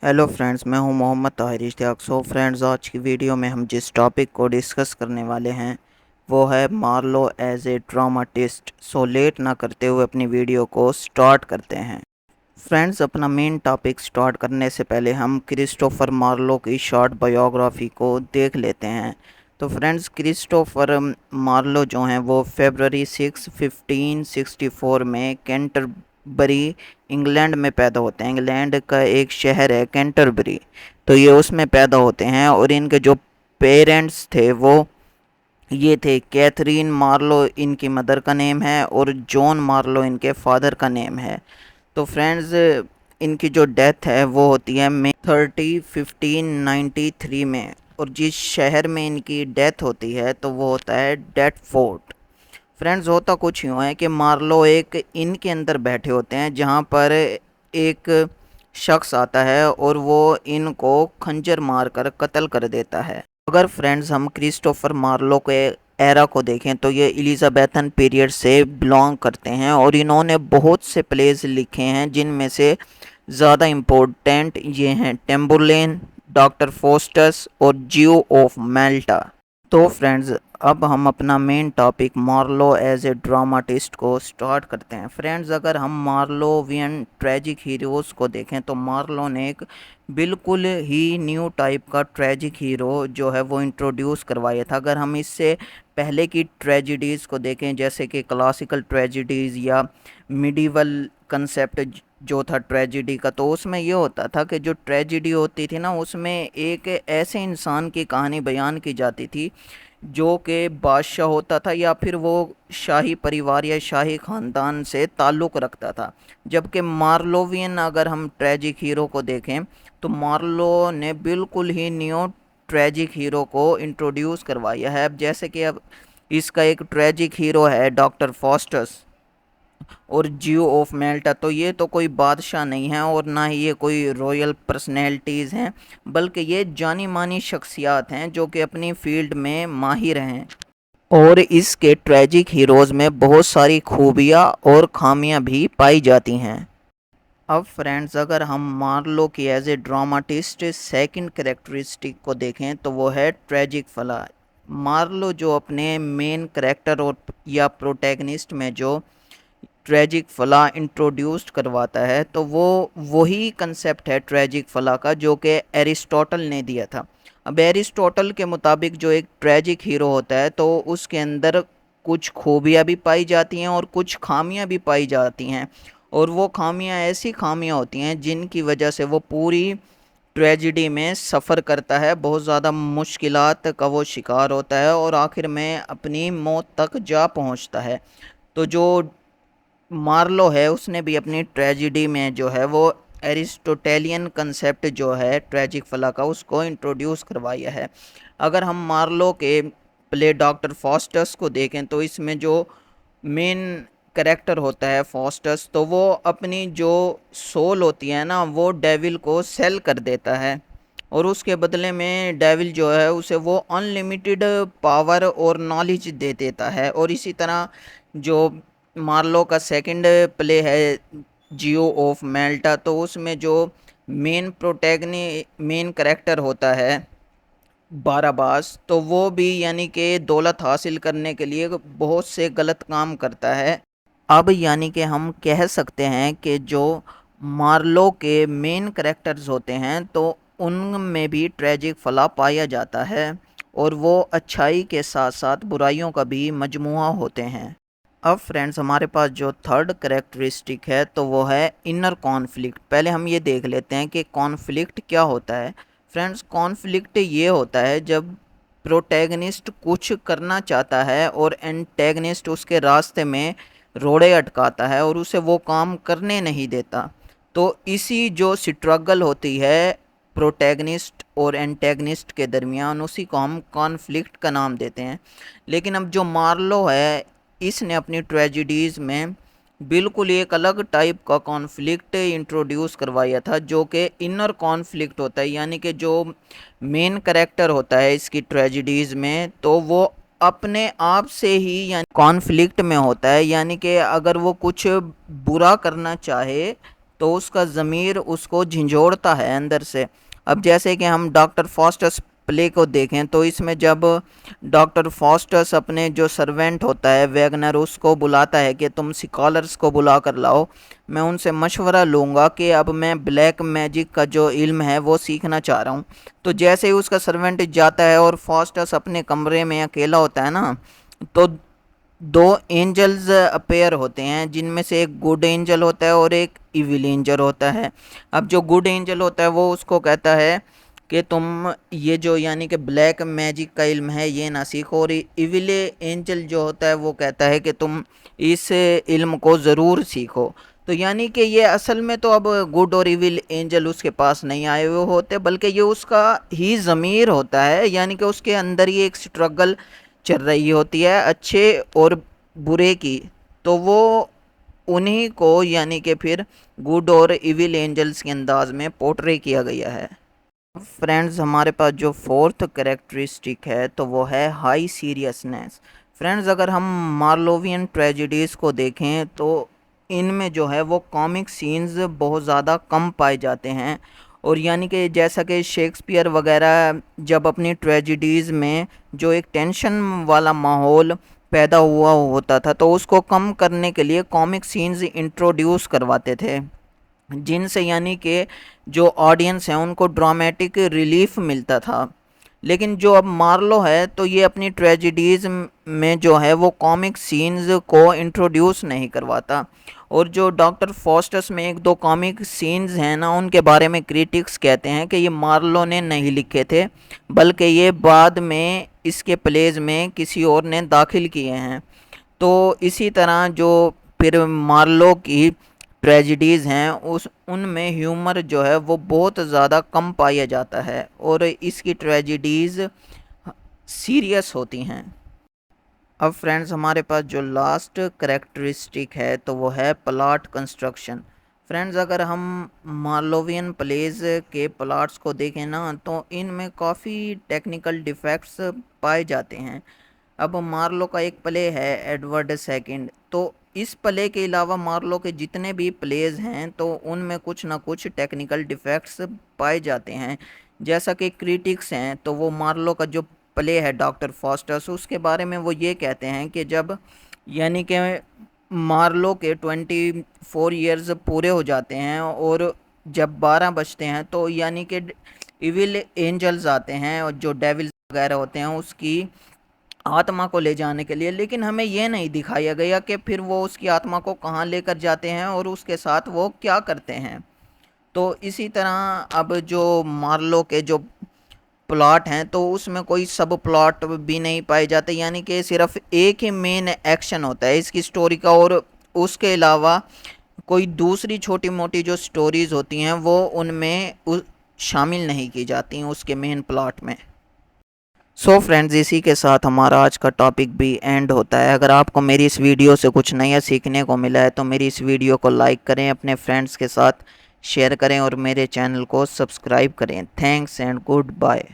Hello friends, मैं हूं Mohammad Tahir Ishtiyaq. So friends, आज की वीडियो में हम जिस टॉपिक को डिस्कस करने वाले हैं वो है Marlowe as a dramatist. So late ना करते हुए अपनी वीडियो को स्टार्ट करते हैं। फ्रेंड्स, अपना मेन टॉपिक स्टार्ट करने से पहले हम क्रिस्टोफर मार्लो की शॉर्ट बायोग्राफी को देख लेते हैं। तो फ्रेंड्स, क्रिस्टोफर मार्लो जो हैं वो February 6, 1564 में कैंटरबरी इंग्लैंड में पैदा होते हैं। इंग्लैंड का एक शहर है कैंटरबरी, तो ये उसमें पैदा होते हैं। और इनके जो पेरेंट्स थे वो ये थे कैथरीन मार्लो इनकी मदर का नेम है, और जॉन मार्लो इनके फादर का नेम है। तो फ्रेंड्स, इनकी जो डेथ है वो होती है May 30, 1593 में। और जिस शहर में इनकी डेथ होती है तो वो होता है डेटफोर्ट। फ्रेंड्स, होता कुछ यूँ है कि मार्लो एक इन के अंदर बैठे होते हैं जहाँ पर एक शख्स आता है और वो इनको खंजर मारकर कत्ल कर देता है। अगर फ्रेंड्स हम क्रिस्टोफर मार्लो के एरा को देखें तो ये एलिजाबेथन पीरियड से बिलोंग करते हैं, और इन्होंने बहुत से प्लेज लिखे हैं जिनमें से ज़्यादा इम्पोर्टेंट ये हैं टेम्बरलेन, डॉक्टर फोस्टस और जियो ऑफ मेल्टा। तो फ्रेंड्स, अब हम अपना main topic Marlowe as a dramatist को स्टार्ट करते हैं। फ्रेंड्स, अगर हम मार्लोवियन ट्रेजिक हीरोज़ को देखें तो मार्लो ने एक बिल्कुल ही न्यू टाइप का ट्रेजिक हीरो जो है वो इंट्रोड्यूस करवाया था। अगर हम इससे पहले की ट्रेजिडीज़ को देखें, जैसे कि क्लासिकल ट्रेजिडीज़ या मिडिवल कंसेप्ट जो था ट्रेजिडी का, तो उसमें ये होता था कि जो ट्रेजिडी होती थी ना, उसमें एक ऐसे इंसान की कहानी बयान की जाती थी जो कि बादशाह होता था या फिर वो शाही परिवार या शाही ख़ानदान से ताल्लुक़ रखता था। जबकि मार्लोवियन अगर हम ट्रेजिक हीरो को देखें तो मार्लो ने बिल्कुल ही न्यू ट्रेजिक हीरो को इंट्रोड्यूस करवाया है। अब जैसे कि अब इसका एक ट्रेजिक हीरो है डॉक्टर फॉस्टस और जियो ऑफ मेल्टा। तो ये तो कोई बादशाह नहीं है और ना ही ये कोई रॉयल पर्सनैलिटीज़ हैं, बल्कि ये जानी मानी शख्सियात हैं जो कि अपनी फील्ड में माहिर हैं। और इसके ट्रेजिक हीरोज़ में बहुत सारी खूबियाँ और खामियाँ भी पाई जाती हैं। अब फ्रेंड्स, अगर हम मार्लो की as a dramatist second characteristic को देखें तो वो है ट्रेजिक फला। मार्लो जो अपने मेन कैरेक्टर और या प्रोटैगनिस्ट में जो ट्रेजिक फ़ला इंट्रोड्यूस्ड करवाता है तो वो वही कंसेप्ट है ट्रेजिक फ़ला का जो कि एरिस्टोटल ने दिया था। अब एरिस्टोटल के मुताबिक जो एक ट्रेजिक हीरो होता है तो उसके अंदर कुछ खूबियाँ भी पाई जाती हैं और कुछ खामियाँ भी पाई जाती हैं, और वो खामियाँ ऐसी खामियाँ होती हैं जिनकी वजह से वो पूरी ट्रेजिडी में सफ़र करता है, बहुत ज़्यादा मुश्किलात का वो शिकार होता है और आखिर में अपनी मौत तक जा पहुंचता है। तो जो मार्लो है उसने भी अपनी ट्रेजिडी में जो है वो एरिस्टोटेलियन कंसेप्ट जो है ट्रेजिक फला का उसको इंट्रोड्यूस करवाया है। अगर हम मार्लो के प्ले डॉक्टर फॉस्टस को देखें तो इसमें जो मेन करेक्टर होता है फॉस्टस, तो वो अपनी जो सोल होती है ना वो डेविल को सेल कर देता है, और उसके बदले में डेविल जो है उसे वो अनलिमिटेड पावर और नॉलेज दे देता है। और इसी तरह जो मार्लो का सेकंड प्ले है जियो ऑफ मेल्टा, तो उसमें जो मेन करेक्टर होता है बाराबास, तो वो भी यानी कि दौलत हासिल करने के लिए बहुत से गलत काम करता है। अब यानी कि हम कह सकते हैं कि जो मार्लो के मेन करेक्टर्स होते हैं तो उनमें भी ट्रेजिक फला पाया जाता है, और वो अच्छाई के साथ साथ बुराइयों का भी मजमुआ होते हैं। अब फ्रेंड्स, हमारे पास जो थर्ड करेक्टरिस्टिक है तो वो है इनर कॉन्फ्लिक्ट। पहले हम ये देख लेते हैं कि कॉन्फ्लिक्ट क्या होता है। फ्रेंड्स, कॉन्फ्लिक्ट ये होता है जब प्रोटैगनिस्ट कुछ करना चाहता है और एंटैगनिस्ट उसके रास्ते में रोड़े अटकाता है और उसे वो काम करने नहीं देता। तो इसी जो स्ट्रगल होती है प्रोटैगनिस्ट और एंटैगनिस्ट के दरमियान, उसी को हम कॉन्फ्लिक्ट का नाम देते हैं। लेकिन अब जो मार्लो है इसने अपनी ट्रेजिडीज़ में बिल्कुल एक अलग टाइप का कॉन्फ्लिक्ट इंट्रोड्यूस करवाया था जो कि इनर कॉन्फ्लिक्ट होता है। यानी कि जो मेन कैरेक्टर होता है इसकी ट्रेजिडीज़ में तो वो अपने आप से ही यानी कॉन्फ्लिक्ट में होता है। यानी कि अगर वो कुछ बुरा करना चाहे तो उसका ज़मीर उसको झंझोड़ता है अंदर से। अब जैसे कि हम डॉक्टर फॉस्टस प्ले को देखें तो इसमें जब डॉक्टर फॉस्टस अपने जो सर्वेंट होता है वैगनर उसको बुलाता है कि तुम स्कॉलर्स को बुला कर लाओ, मैं उनसे मशवरा लूँगा कि अब मैं ब्लैक मैजिक का जो इल्म है वो सीखना चाह रहा हूँ। तो जैसे ही उसका सर्वेंट जाता है और फॉस्टस अपने कमरे में अकेला होता है ना, तो दो एंजल्स अपेयर होते हैं जिनमें से एक गुड एंजल होता है और एक इविल एंजल होता है। अब जो गुड एंजल होता है वो उसको कहता है कि तुम ये जो यानी कि ब्लैक मैजिक का इल्म है ये ना सीखो, और इविल एंजल जो होता है वो कहता है कि तुम इस इल्म को ज़रूर सीखो। तो यानी कि ये असल में तो अब गुड और इविल एंजल उसके पास नहीं आए हुए होते, बल्कि ये उसका ही ज़मीर होता है, यानी कि उसके अंदर ही एक स्ट्रगल चल रही होती है अच्छे और बुरे की। तो वो उन्हीं को यानी कि फिर गुड और इविल एंजल्स के अंदाज में पोर्ट्रे किया गया है। फ्रेंड्स, हमारे पास जो फोर्थ करेक्टरिस्टिक है तो वो है हाई सीरियसनेस। फ्रेंड्स, अगर हम मार्लोवियन ट्रेजिडीज़ को देखें तो इनमें जो है वो कॉमिक सीन्स बहुत ज़्यादा कम पाए जाते हैं, और यानी कि जैसा कि शेक्सपियर वगैरह जब अपनी ट्रेजिडीज़ में जो एक टेंशन वाला माहौल पैदा हुआ होता था तो उसको कम करने के लिए कॉमिक सीन्स इंट्रोड्यूस करवाते थे, जिनसे यानी कि जो ऑडियंस है उनको ड्रामेटिक रिलीफ मिलता था। लेकिन जो अब मार्लो है तो ये अपनी ट्रेजिडीज़ में जो है वो कॉमिक सीन्स को इंट्रोड्यूस नहीं करवाता, और जो डॉक्टर फॉस्टस में एक दो कॉमिक सीन्स हैं ना उनके बारे में क्रिटिक्स कहते हैं कि ये मार्लो ने नहीं लिखे थे, बल्कि ये बाद में इसके प्लेज में किसी और ने दाखिल किए हैं। तो इसी तरह जो फिर मार्लो की ट्रेजिडीज़ हैं उस उनमें ह्यूमर जो है वो बहुत ज़्यादा कम पाया जाता है, और इसकी ट्रेजिडीज़ सीरियस होती हैं। अब फ्रेंड्स, हमारे पास जो लास्ट करेक्टरिस्टिक है तो वो है प्लॉट कंस्ट्रक्शन। फ्रेंड्स, अगर हम मार्लोवियन प्लेज के प्लॉट्स को देखें ना तो इनमें काफ़ी टेक्निकल डिफेक्ट्स पाए जाते हैं। अब मार्लो का एक प्ले है एडवर्ड सेकंड, तो इस प्ले के अलावा मार्लो के जितने भी प्लेज हैं तो उनमें कुछ ना कुछ टेक्निकल डिफेक्ट्स पाए जाते हैं। जैसा कि क्रिटिक्स हैं तो वो मार्लो का जो प्ले है डॉक्टर फॉस्टस उसके बारे में वो ये कहते हैं कि जब यानी कि मार्लो के 24 ईयर्स पूरे हो जाते हैं और जब 12 बजते हैं तो यानी कि इविल एंजल्स आते हैं और जो डेविल्स वगैरह होते हैं उसकी आत्मा को ले जाने के लिए, लेकिन हमें ये नहीं दिखाया गया कि फिर वो उसकी आत्मा को कहाँ लेकर जाते हैं और उसके साथ वो क्या करते हैं। तो इसी तरह अब जो मार्लो के जो प्लॉट हैं तो उसमें कोई सब प्लॉट भी नहीं पाए जाते, यानी कि सिर्फ एक ही मेन एक्शन होता है इसकी स्टोरी का, और उसके अलावा कोई दूसरी छोटी मोटी जो स्टोरीज़ होती हैं वो उनमें शामिल नहीं की जाती हैं उसके मेन प्लॉट में। सो फ्रेंड्स, इसी के साथ हमारा आज का टॉपिक भी एंड होता है। अगर आपको मेरी इस वीडियो से कुछ नया सीखने को मिला है तो मेरी इस वीडियो को लाइक करें, अपने फ्रेंड्स के साथ शेयर करें और मेरे चैनल को सब्सक्राइब करें। Thanks and good bye.